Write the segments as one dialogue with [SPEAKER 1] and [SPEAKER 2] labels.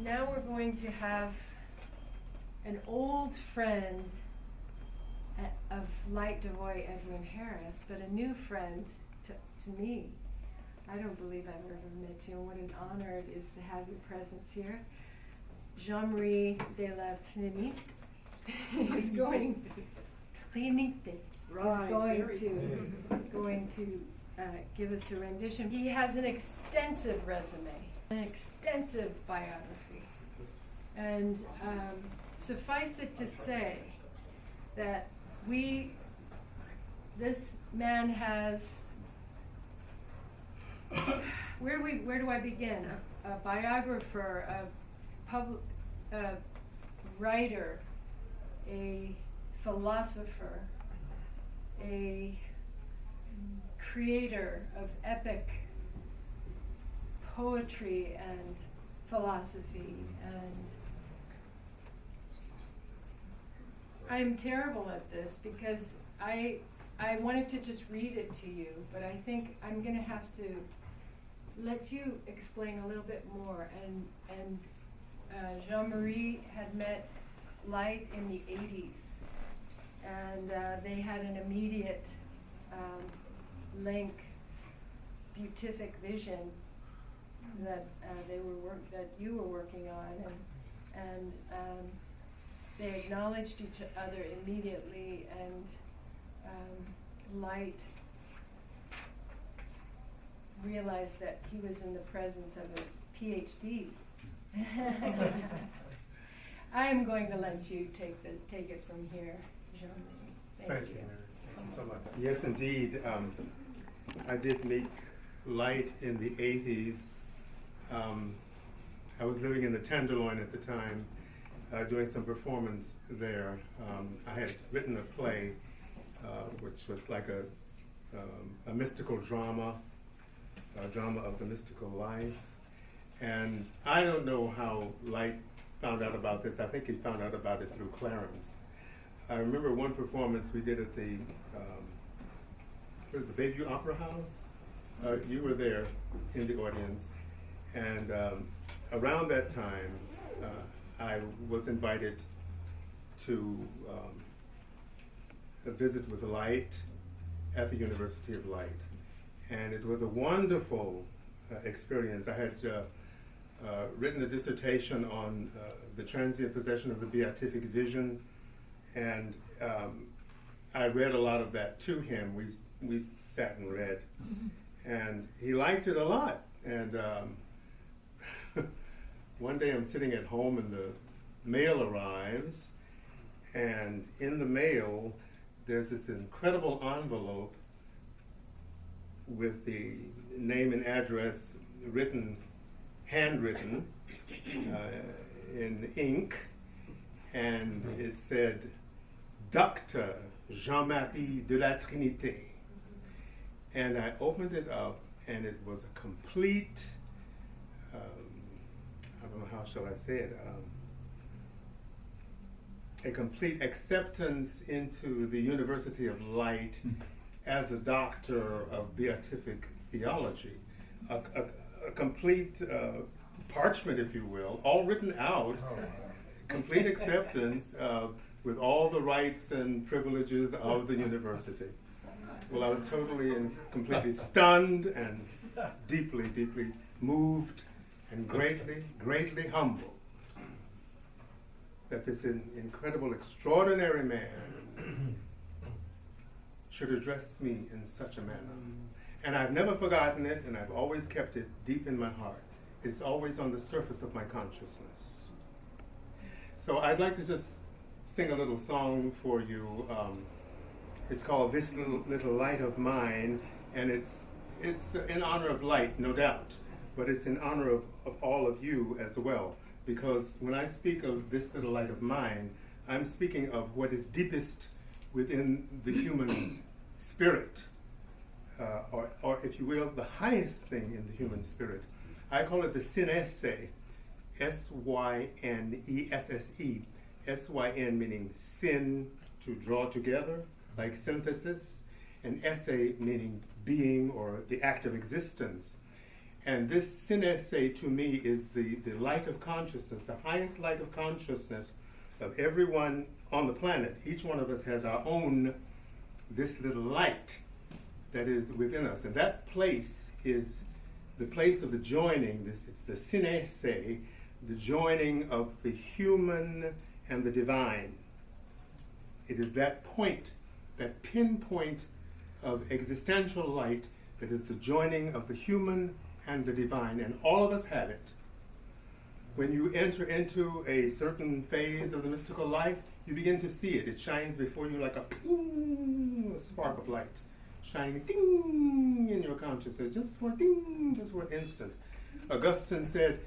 [SPEAKER 1] now we're going to have an old friend of Light Devoy, Edwin Harris, but a new friend to me. I don't believe I've ever met you, and what an honor it is to have your presence here. Jean-Marie de la Trinite is going to give us a rendition. He has an extensive resume, an extensive biography, and suffice it to say that this man has, where do I begin? A biographer, a writer, a philosopher, a creator of epic poetry and philosophy, and I'm terrible at this because I wanted to just read it to you, but I think I'm going to have to let you explain a little bit more. And Jean-Marie had met Light in the 80s, and they had an immediate link, beatific vision that that you were working on, and they acknowledged each other immediately, and Light realized that he was in the presence of a PhD. I'm going to let you take it from here, Jean-Marie. Thank you.
[SPEAKER 2] Thank you so much. Yes, indeed. I did meet Light in the 80s. I was living in the Tenderloin at the time, doing some performance there. I had written a play, which was like a mystical drama, a drama of the mystical life. And I don't know how Light found out about this. I think he found out about it through Clarence. I remember one performance we did at the Bayview Opera House. You were there in the audience, and around that time, I was invited to a visit with Light at the University of Light, and it was a wonderful experience. I had written a dissertation on the transient possession of the beatific vision, and I read a lot of that to him. We sat and read, and he liked it a lot. And one day I'm sitting at home and the mail arrives, and in the mail there's this incredible envelope with the name and address handwritten in ink, and it said, Dr. Jean-Marie de la Trinite. And I opened it up, and it was a complete, I don't know, how shall I say it, a complete acceptance into the University of Light as a doctor of beatific theology, a complete parchment, if you will, all written out, complete acceptance with all the rights and privileges of the university. Well, I was totally and completely stunned and deeply, deeply moved and greatly, greatly humbled that this incredible, extraordinary man should address me in such a manner. And I've never forgotten it, and I've always kept it deep in my heart. It's always on the surface of my consciousness. So I'd like to just sing a little song for you. It's called This Little Light of Mine, and it's in honor of Light, no doubt, but it's in honor of all of you as well. Because when I speak of this little light of mine, I'm speaking of what is deepest within the human spirit, or if you will, the highest thing in the human spirit. I call it the synesse, S-Y-N-E-S-S-E. S-Y-N meaning syn, to draw together, like synthesis, and esse meaning being or the act of existence. And this sinese to me is the light of consciousness, the highest light of consciousness of everyone on the planet. Each one of us has our own, this little light that is within us. And that place is the place of the joining, it's the sinese, the joining of the human and the divine. It is that point, that pinpoint of existential light that is the joining of the human and the divine, and all of us have it. When you enter into a certain phase of the mystical life, you begin to see it. It shines before you like a ping, a spark of light, shining ding in your consciousness, just for ding, just for an instant. Augustine said,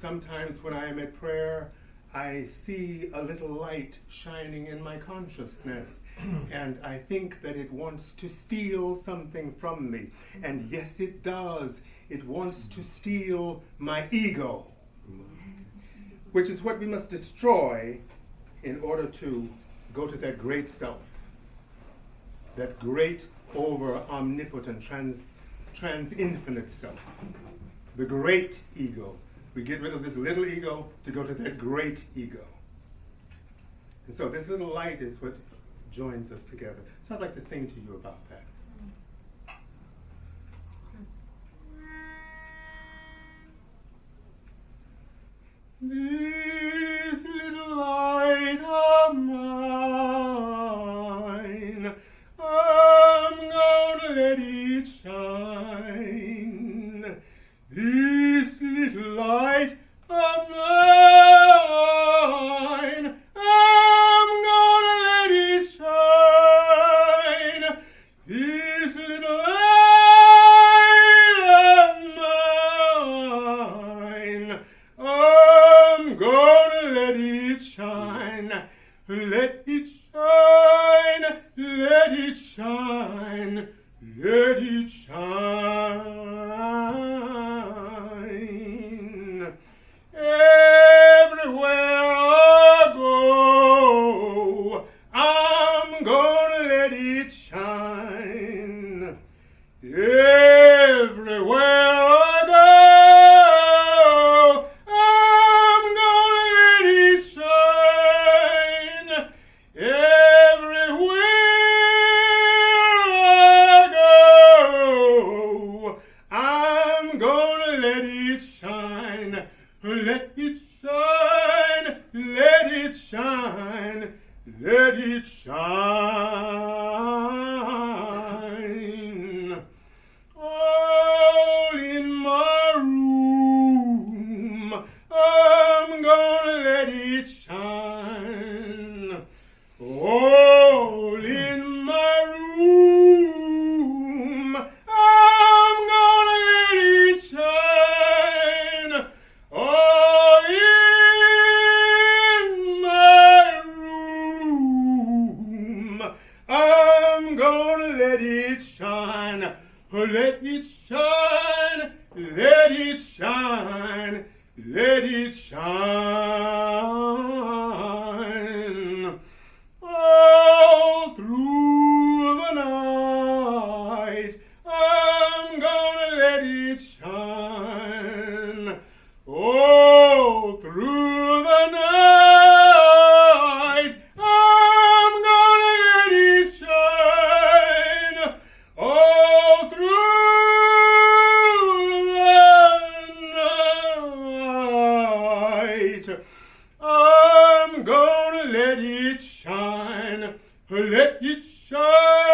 [SPEAKER 2] sometimes when I am at prayer, I see a little light shining in my consciousness, and I think that it wants to steal something from me. And yes, it does. It wants to steal my ego, which is what we must destroy in order to go to that great self, that great over omnipotent trans-infinite self, the great ego. We get rid of this little ego to go to that great ego. And so this little light is what joins us together. So I'd like to sing to you about that. This little light of mine, I'm gonna let it shine. This little light of mine, I'm gonna let it shine. This little light of mine, I'm gonna let it shine. Let it shine, let it shine, let it shine. Everywhere I go, I'm gonna let it shine. Everywhere I go, I'm gonna let it shine. Everywhere I go, I'm gonna let it shine. Let it shine, let it shine, let it shine. All in my room, I'm gonna let it shine. All in my room, I'm gonna let it shine. All in my room, I'm gonna let it shine. Let it shine, let it shine, let it shine. All through the night, I'm gonna let it shine. All through the night, I'm gonna let it shine. All through the night, I'm gonna let it shine. Let it shine.